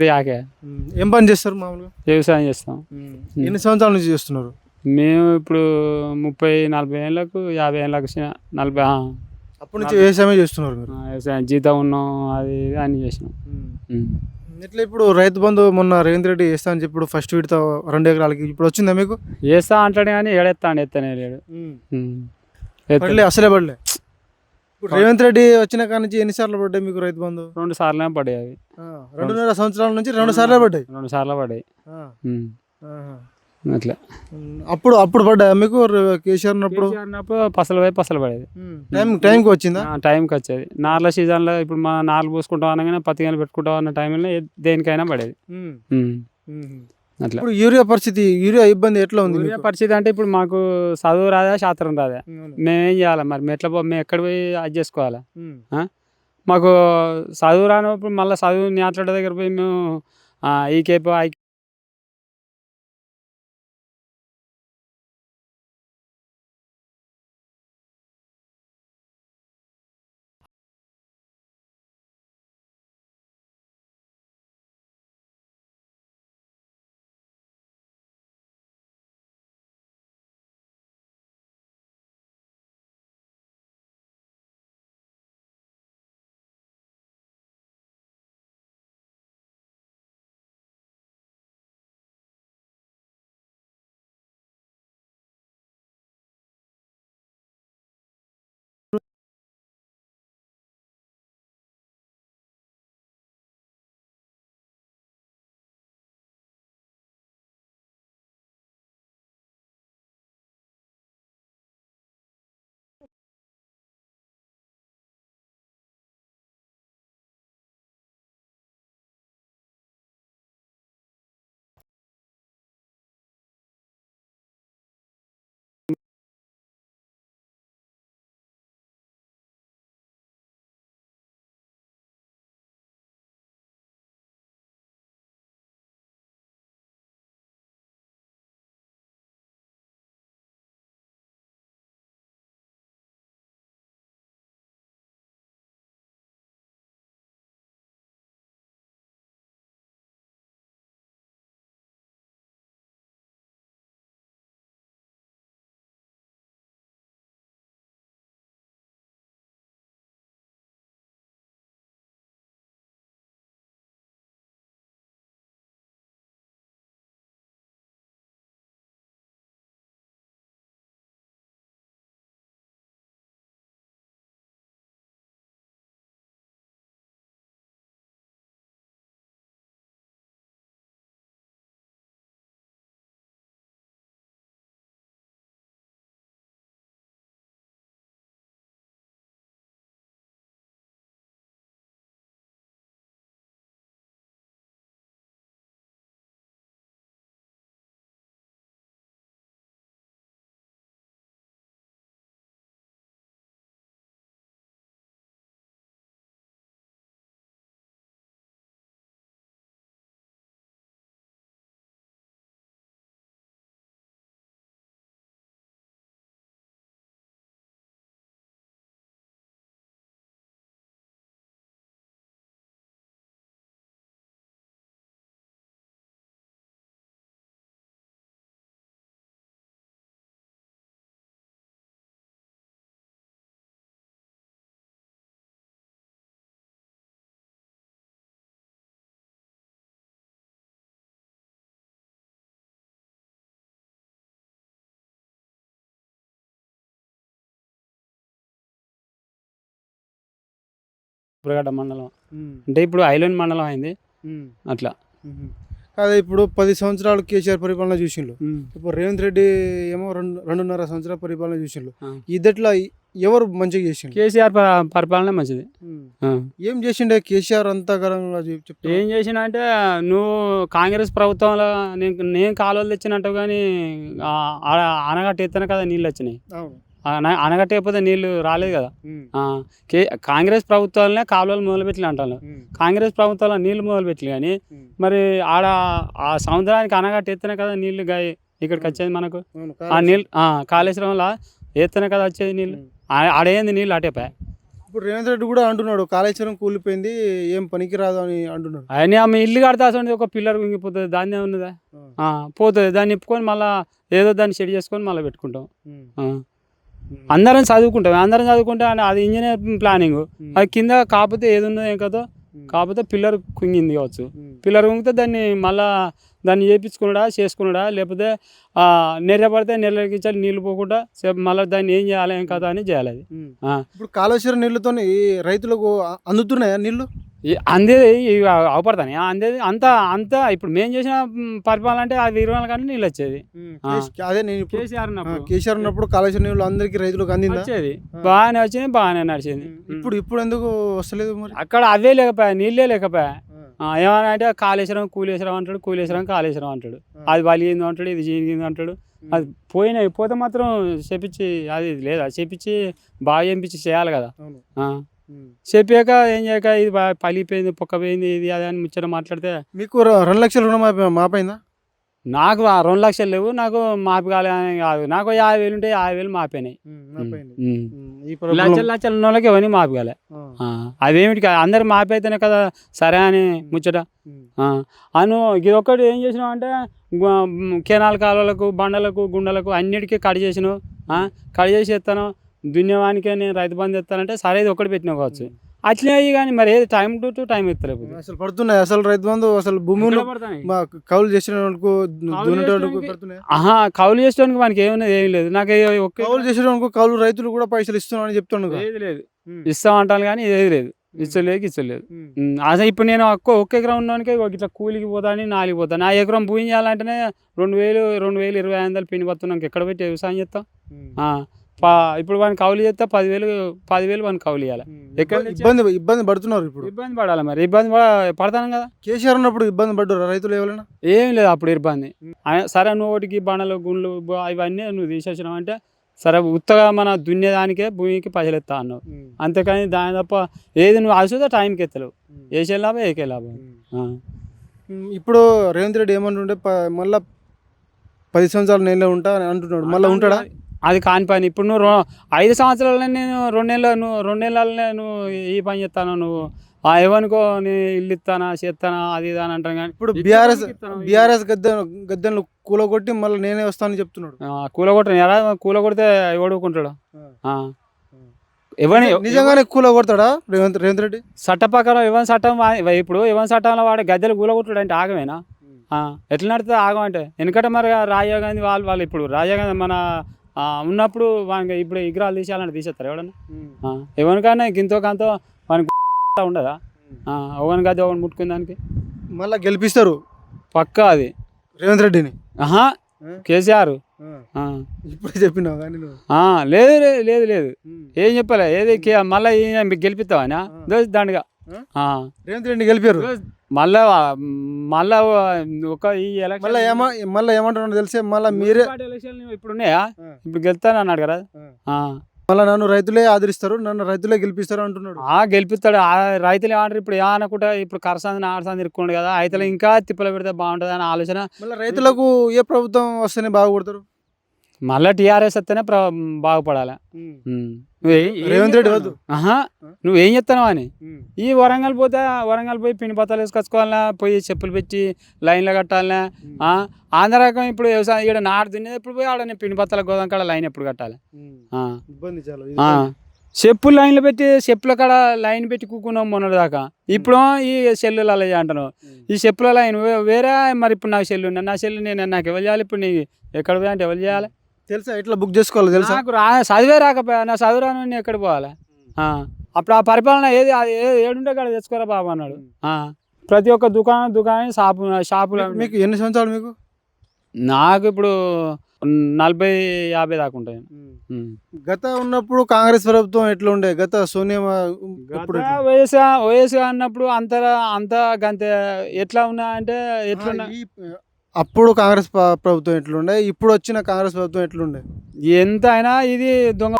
యాకే ఏం పని చేస్తారు మామూలుగా? వ్యవసాయం చేస్తాం. ఎన్ని సంవత్సరాల నుంచి చేస్తున్నారు? మేము ఇప్పుడు 30-40 ఏళ్ళకు 50 ఏళ్ళకు వచ్చిన 40 అప్పటి నుంచి వ్యవసాయమే చేస్తున్నారు మీరు? వ్యవసాయం జీతం ఉన్నాం అది ఇది అన్నీ చేసినాం. ఎట్లా ఇప్పుడు రైతు బంధు మొన్న రేవంత్ రెడ్డి వేస్తా అని చెప్పి ఫస్ట్ విడత 2 ఎకరాలకి ఇప్పుడు వచ్చిందా మీకు? వేస్తా అంటాడు కానీ ఏడెత్తాడు, ఎత్తనే లేడు. పడలే, అసలే పడలే. ఇప్పుడు రేవంత్ రెడ్డి వచ్చిన కాడ నుంచి ఎన్నిసార్లు పడ్డాయి మీకు రైతు బంధు? 2 సార్లు పడ్డాయి అవి. 2.5 సంవత్సరాల నుంచి 2 సార్లే పడ్డాయి. 2 సార్లు పడ్డాయి అట్లా. అప్పుడు పడ్డాయి మీకు కేసీఆర్ ఉన్నప్పుడు? పసలు పోయి పసలు పడేది. టైంకి వచ్చిందా? టైంకి వచ్చేది. నార్ల సీజన్లో ఇప్పుడు మన నార్లు పూసుకుంటాం అనగానే పత్తికాయలు పెట్టుకుంటాం అన్న టైంలో దేనికైనా పడేది అట్లా. ఇప్పుడు యూరియా ఇబ్బంది ఎట్లా ఉంది? యూరియా పరిస్థితి అంటే ఇప్పుడు మాకు చదువు రాదా, శాస్త్రం రాదా, మేమేం చేయాలి మరి? మేము ఎక్కడ పోయి అది చేసుకోవాలా? మాకు చదువు రానప్పుడు మళ్ళీ చదువు నేట్ల దగ్గర పోయి మేము ఈకేపో ఉప్రగడ్డ మండలం అంటే ఇప్పుడు ఐలోన్ మండలం అయింది అట్లా. అదే ఇప్పుడు 10 సంవత్సరాలు కేసీఆర్ పరిపాలన చూసిండ్రు, ఇప్పుడు రేవంత్ రెడ్డి ఏమో 2.5 సంవత్సరాల పరిపాలన చూసిండ్రు. ఇద్దట్లో ఎవరు మంచిగా చేసిండు? కేసీఆర్ పరిపాలన మంచిది. ఏం చేసిండే కేసీఆర్ అంతా ఏం చేసిన అంటే నువ్వు కాంగ్రెస్ ప్రభుత్వంలో నేను కాలువలు తెచ్చినట్టు కానీ ఆనగట్ట ఎత్తాను కదా నీళ్ళు వచ్చినాయి. అనగట్టకపోతే నీళ్లు రాలేదు కదా. కాంగ్రెస్ ప్రభుత్వాలనే కాలువలు మొదలుపెట్టలే అంటాను. కాంగ్రెస్ ప్రభుత్వాల నీళ్లు మొదలుపెట్టలే కానీ మరి ఆడ ఆ సముద్రానికి అనగట్ట ఎత్తనే కదా నీళ్లు ఇక్కడికి వచ్చేది మనకు. ఆ నీళ్ళు కాళేశ్వరంలో ఎత్తనే కదా వచ్చేది నీళ్ళు. ఆడేంది నీళ్ళు అటేపాయి. ఇప్పుడు రేవంత్ రెడ్డి కూడా అంటున్నాడు కాళేశ్వరం కూలిపోయింది ఏం పనికి రాదు అని అంటున్నాడు. ఆయన ఆమె ఇల్లు కడతాల్సి ఒక పిల్లర్ కుంగిపోతుంది, దాన్ని ఏమున్నదా పోతుంది, దాన్ని ఇప్పుకొని మళ్ళీ ఏదో దాన్ని సెట్ చేసుకొని మళ్ళీ పెట్టుకుంటాం. అందరం చదువుకుంటాం, అందరం చదువుకుంటే అది ఇంజనీర్ ప్లానింగ్, అది కింద కాకపోతే ఏది ఉన్నదో ఏం కదా, కాకపోతే పిల్లర్ కుంగింది కావచ్చు, పిల్లర్ కుంగితే దాన్ని మళ్ళీ దాన్ని చేయించుకున్నాడా చేసుకున్నాడా, లేకపోతే నెర్ర పడితే నెర్రకి నీళ్ళు పోకుండా మళ్ళీ దాన్ని ఏం చేయాలి ఏం కదా అని చేయాలి. అది ఇప్పుడు కాళేశ్వరం నీళ్ళతో రైతులకు అందుతున్నాయా నీళ్ళు? అందేది అవపడతాను అందేది అంతా అంతా ఇప్పుడు మేము చేసిన పరిపాలన అంటే అది 24 గంటలు నీళ్ళు వచ్చేది. అదే నేను కేసీఆర్ ఉన్నప్పుడు కాళేశ్వరం నీళ్ళు అందరికి రైతులకు అందింది, వచ్చేది బాగానే వచ్చింది, బాగానే నడిచింది. ఇప్పుడు ఎందుకు వస్తలేదు మరి? అక్కడ అవే లేకపోయా, నీళ్ళే లేకపోయా. ఏమన్నా అంటే కాళేశ్వరం కూలేశ్వరం అంటాడు, కూలేశ్వరం కాళేశ్వరం అంటాడు, అది బలిగింది అంటాడు, ఇది జీనిగింది అంటాడు. అది పోతే మాత్రం చేపించి అది లేదా చేపించి బాగా చేయించి చేయాలి కదా. చెప్పాక ఏం చేయక ఇది పలిపోయింది, పొక్కపోయింది, ఇది అది అని ముచ్చట మాట్లాడితే మీకు 2 లక్షల రుణం మాపైందా? నాకు 2 లక్షలు లేవు, నాకు మాపి కాదు, నాకు 50,000 ఉంటే 50,000 మాపోయినాయి. లక్షలు ఉన్న వాళ్ళకి ఎవరిని మాపి కాలే. అవేమిటి కాదు, అందరు మాపి అయితేనే కదా సరే అని ముచ్చట. ఇది ఒక్కటి ఏం చేసినావు అంటే కెనాల్ కాలువలకు, బండలకు, గుండలకు అన్నిటికీ కట్ చేసినావు. కట్ చేసి ఎత్తాను దున్యవానికే నేను రైతు బంధు ఎత్తానంటే సరే ఇది ఒక్కటి పెట్టినావు కావచ్చు, అట్లే అయ్యి కానీ మరి ఏది టైం టు టైం ఎత్తలేవు. అసలు పడుతున్నాయి అసలు రైతు బంధు అసలు భూములు కౌలు చేసిన కౌలు చేసేవానికి మనకి ఏమన్నది ఏం లేదు. నాకు కౌలు చేసేవానికి కౌలు రైతులు కూడా పైసలు ఇస్తున్నామని చెప్తున్నాను, ఏది లేదు ఇస్తామంటాను కానీ ఏది లేదు, ఇచ్చలేదు. అసలు ఇప్పుడు నేను ఒక్క ఎకరం ఉన్నవానికి ఇట్లా కూలికి పోతాను 4 పోతాను. ఆ ఎకరం భూమి చేయాలంటేనే 2,000 2,000 2500 పిని పడుతున్నాం, ఎక్కడ పెట్టి వ్యవసాయం చేస్తాం. ఇప్పుడు వాడిని కౌలు చేస్తే 10,000 వాడిని కౌలు ఇవ్వాలి. ఇబ్బంది పడుతున్నారు, ఇప్పుడు ఇబ్బంది పడాలి మరి, ఇబ్బంది పడతాను కదా. కేసీఆర్ ఉన్నప్పుడు ఇబ్బంది పడ్డారు రైతులు ఎవరైనా? ఏం లేదు అప్పుడు ఇబ్బంది. సరే నువ్వు ఒకటికి బండలు గుండ్లు ఇవన్నీ నువ్వు తీసేసినావు అంటే సరే ఉత్తగా మన దున్నేదానికే భూమికి పైసలు ఎత్తా అన్నావు, అంతేకాని దాని తప్ప ఏది నువ్వు అలసితే టైంకి ఎత్తలేవు, వేసే లాభం ఏకే లాభం. ఇప్పుడు రేవంత్ రెడ్డి ఏమంటుండే మళ్ళీ 10 సంవత్సరాలు నేను ఉంటా అని అంటున్నాడు, మళ్ళీ ఉంటాడా? అది కాని పని. ఇప్పుడు నువ్వు 5 సంవత్సరాలనే నేను 2 నెలలనే నువ్వు ఈ పని చేస్తాను, నువ్వు ఎవరికో నేను ఇల్లు ఇస్తానా చేస్తానా అది ఇది అని అంటాను. కానీ ఇప్పుడు బీఆర్ఎస్ గద్దెను కూలగొట్టి మళ్ళీ నేనే వస్తానని చెప్తున్నాడు. కూలగొట్టను ఎలా కూలగొడితే ఎవడుకుంటాడు? నిజంగానే కూలగొడతాడా రేవంత్ రెడ్డి? చట్ట ప్రకారం ఎవరి చట్టం ఇప్పుడు ఎవరి చట్టంలో వాడే గద్దెలు కూలగొట్టాడు అంటే ఆగమేనా? ఎట్లా నడుతుంది ఆగం అంటే? ఎందుకంటే మరి రాజీవ్ గాంధీ వాళ్ళు ఇప్పుడు రాజీవ్ గాంధీ మన ఉన్నప్పుడు వానికి ఇప్పుడు విగ్రహాలు తీసేయాలంటే తీసేస్తారు ఎవడన్నా? ఎవరికైనా గింతో కాంతో వానికి ఉండదా? ఒకని గది ఒకని ముట్టుకుని దానికి మళ్ళీ గెలిపిస్తారు పక్కా అది రేవంత్ రెడ్డిని. కేసీఆర్ ఇప్పుడు చెప్పినావు కానీ లేదు లేదు లేదు ఏం చెప్పలే, ఏది మళ్ళీ గెలిపిస్తావా దండగా రేవంత్ రెడ్డి గెలిపారు. మళ్ళా ఒక ఈ ఎలక్షన్ మళ్ళీ ఏమంటున్నా తెలిసే మళ్ళీ మీరే ఎలక్షన్ ఇప్పుడు ఉన్నాయా, ఇప్పుడు గెలుస్తాను అన్నాడు కదా, మళ్ళీ నన్ను రైతులే ఆదరిస్తారు, నన్ను రైతులే గెలిపిస్తారు అంటున్నాడు. గెలిపిస్తాడు. రైతులు ఏమంటారు ఇప్పుడు ఏమనుకుంటా ఇప్పుడు కరసాంది ఆడసాంది ఇరుక్కోండి కదా, రైతులు ఇంకా తిప్పలు పెడితే బాగుంటుంది అని ఆలోచన. మళ్ళీ రైతులకు ఏ ప్రభుత్వం వస్తేనే బాగుపడతారు? మళ్ళీ టీఆర్ఎస్ వస్తేనే బాగుపడాలి. రేవంత్ రెడ్డి వద్దు. నువ్వేం చెప్తావు అని ఈ వరంగల్ పోయి పిండి బత్తాలు వేసుకొచ్చుకోవాలన్నా, పోయి చెప్పులు పెట్టి లైన్లో కట్టాలన్నా. ఆంధ్ర రకం ఇప్పుడు వ్యవసాయం ఇక్కడ నాటు దున్నేది ఎప్పుడు పోయి ఆడ పిండి బత్తాల గోదాం కాడ లైన్ ఎప్పుడు కట్టాలి? చెప్పులు లైన్లో పెట్టి చెప్పుల కాడ లైన్ పెట్టి కూకున్నాం మొన్నటి దాకా. ఇప్పుడు ఈ సెల్లులు అలా అంటున్నావు, ఈ చెప్పుల లైన్ వేరే. మరి ఇప్పుడు నాకు సెల్లు ఉన్నా, నా సెల్లు నాకు ఎవరు చేయాలి? ఇప్పుడు నీకు ఎక్కడ పోయా అంటే ఎవరు చేయాలి? తెలుసా ఎట్లా బుక్ చేసుకోవాలి? తెలుసా? నాకు చదివే రాకపోయా, నా చదువు రాను ఎక్కడ పోవాలి? అప్పుడు ఆ పరిపాలన ఏది ఏడుంటే కాడ తెచ్చుకోరా బాబు అన్నాడు. ప్రతి ఒక్క దుకాణం షాపులు. మీకు ఎన్ని సంవత్సరాలు? మీకు నాకు ఇప్పుడు 40-50 దాకా ఉంటాయి. గత ఉన్నప్పుడు కాంగ్రెస్ ప్రభుత్వం ఎట్లా ఉండే? గత సోనియా వయసు అన్నప్పుడు అంత గంత ఎట్లా ఉన్నా అంటే ఎట్లున్నా అప్పుడు కాంగ్రెస్ ప్రభుత్వం ఎట్లుండే, ఇప్పుడు వచ్చిన కాంగ్రెస్ ప్రభుత్వం ఎట్లుండే? ఎంత అయినా ఇది దొంగ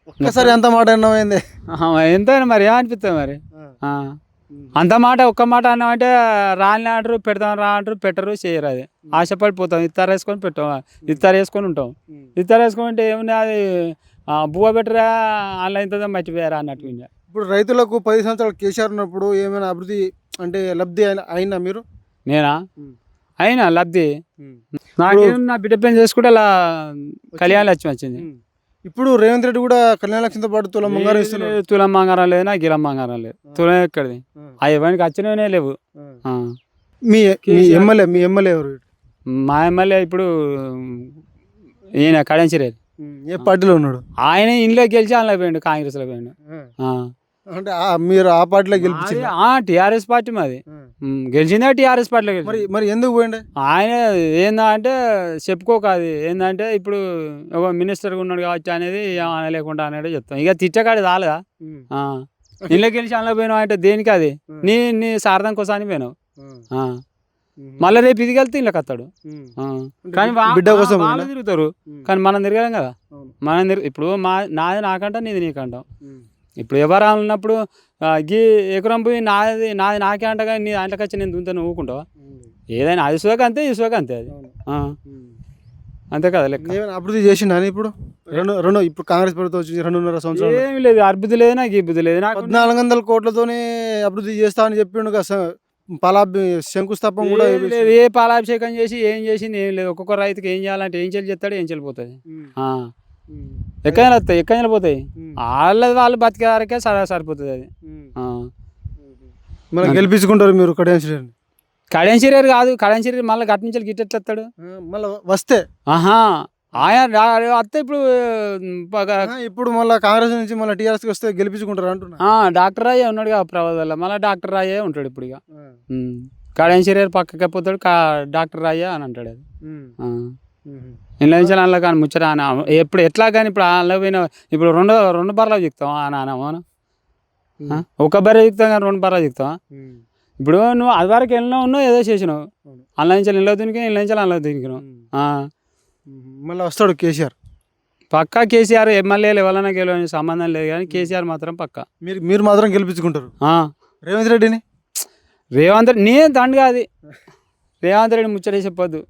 ఒక్కసారి ఎంత మాట అన్నామైంది? ఎంతైనా మరి ఏమనిపిస్తుంది మరి? అంత మాట ఒక్క మాట అన్నామంటే రాని అంటారు, పెడతాం రా అంటారు, పెట్టరు, చేయరు. అది ఆశపడిపోతాం, ఇత్తరు వేసుకొని పెట్టాం, ఇత్తరు వేసుకొని ఉంటాం. ఇత్తరు వేసుకొని ఉంటే ఏమున్నా అది బువ్వ పెట్టరా ఆన్లైన్ తో మర్చిపోయారా అన్నట్టు ఇంకా. ఇప్పుడు రైతులకు 10 సంవత్సరాలు కేసీఆర్ ఉన్నప్పుడు ఏమైనా అభివృద్ధి అంటే లబ్ధి అయినా మీరు? నేనా అయినా లబ్ధి నాకేం నా బిడ్డ పెళ్లి చేసుకుంటే అలా కళ్యాణ లక్ష్మి వచ్చింది. ఇప్పుడు రేవంత్ రెడ్డి కూడా కళ్యాణ లక్ష్మితో పాటు తులం బంగారం ఇస్తున్నారు. తులం బంగారం లేదు, నాకు గిలం బంగారం లేదు. తులం ఎక్కడిది? అవి ఎవరికి వచ్చినవే లేవు. మీ ఎమ్మెల్యే ఎవరు? మా ఎమ్మెల్యే ఇప్పుడు ఈయన కడెంచిరేది. ఏ పార్టీలో ఉన్నాడు? ఆయన ఇంట్లో గెలిచి అందులో పోయిండు, కాంగ్రెస్లో పోయిండు. అంటే మీరు ఆ పార్టీలో గెలిపించారు? టీఆర్ఎస్ పార్టీ మాది. గెలిచిందే టీఆర్ఎస్ పార్టీలో గెలిచి. మరి ఎందుకు పోయిండే ఆయన? ఏందా అంటే చెప్పుకోక అది ఏంటంటే ఇప్పుడు ఒక మినిస్టర్గా ఉన్నాడు కావచ్చు అనేది అనలేకుండా అనేది చెప్తాం. ఇక తిట్టకాడి రాలేదా? ఇంట్లో గెలిచి అందులో పోయినావు అంటే దేనికి? అది నీ సార్థం కోసం అని పోయినావు. మళ్ళీ రేపు ఇది వెళ్తే ఇళ్ళకి వస్తాడు. కానీ బిడ్డ కోసం వాళ్ళు తిరుగుతారు, కానీ మనం తిరగలేం కదా. మనం ఇప్పుడు నాది నాకంట, నీది నీకంటాం. ఇప్పుడు ఎవరు ఉన్నప్పుడు గీ ఎకరం పోయి నాది నాకే అంట, కానీ నీ దాంట్లోకి వచ్చి నేను దుంతా ఊకుంటావా? ఏదైనా అది సోక అంతే, ఈ సోక అంతే. అది అంతే కదా లెక్క. అభివృద్ధి చేసిండు అని ఇప్పుడు ఇప్పుడు కాంగ్రెస్ ప్రభుత్వం వచ్చి 2.5 సంవత్సరాలు ఏమి లేదు, అభివృద్ధి లేదు, నాకు ఇబ్బంది లేదు. నాకు 1400 కోట్లతోనే అభివృద్ధి చేస్తా అని చెప్పిండు కదా. శంకుస్థాపన కూడా ఏ పాలాభిషేకం చేసి ఏం చేసింది ఏం లేదు. ఒక్కొక్క రైతుకి ఏం చేయాలంటే ఏం చేస్తాడు, ఏం చెల్లిపోతుంది. ఎక్కడైనా వస్తాయి, ఎక్కడైనా పోతాయి. వాళ్ళు బతికే వరకే సరిపోతుంది. అది మనం గెలిపించుకుంటారు మీరు కడెన్సీరియర్ కాదు. కడెన్సీరియర్ మళ్ళీ గట్టి నుంచి గిట్టెత్తాడు మళ్ళీ వస్తే. ఆయన వస్తే ఇప్పుడు మళ్ళీ కాంగ్రెస్ నుంచి మళ్ళీ టీఆర్ఎస్కి వస్తే గెలిపించుకుంటారు అంటున్నా. డాక్టర్ అయ్యే ఉన్నాడు కదా ప్రవాదాల్లో, మళ్ళీ డాక్టర్ అయ్యే ఉంటాడు ఇప్పుడు. ఇక కడెన్సీరియర్ పక్కకి పోతాడు, డాక్టర్ అయ్యా అని అంటాడు. అది ఇంట్లో నుంచి అందులో కానీ ముచ్చట ఎప్పుడు ఎట్లా కానీ ఇప్పుడు అందులో పోయిన ఇప్పుడు రెండు బర్రెలు చిక్తాం నాన్న. ఒక బర్రె చిక్తాం కానీ 2 బర్రెలు చిక్తాం. ఇప్పుడు నువ్వు అది వరకు ఉన్నావు ఏదో చేసినావు. అందులో నుంచి ఇళ్ళ దునికినావు, ఇళ్ళ నుంచి అందులో దునికినావు. మళ్ళీ వస్తాడు కేసీఆర్ పక్కా. కేసీఆర్ ఎమ్మెల్యేలు ఎవరైనా గెలవని సంబంధం లేదు, కానీ కేసీఆర్ మాత్రం పక్కా. మీరు మాత్రం గెలిపించుకుంటారు రేవంత్ రెడ్డిని? రేవంత్ రెడ్డి దండగా అది. రేవంత్ రెడ్డి ముచ్చట చెప్పొద్దు.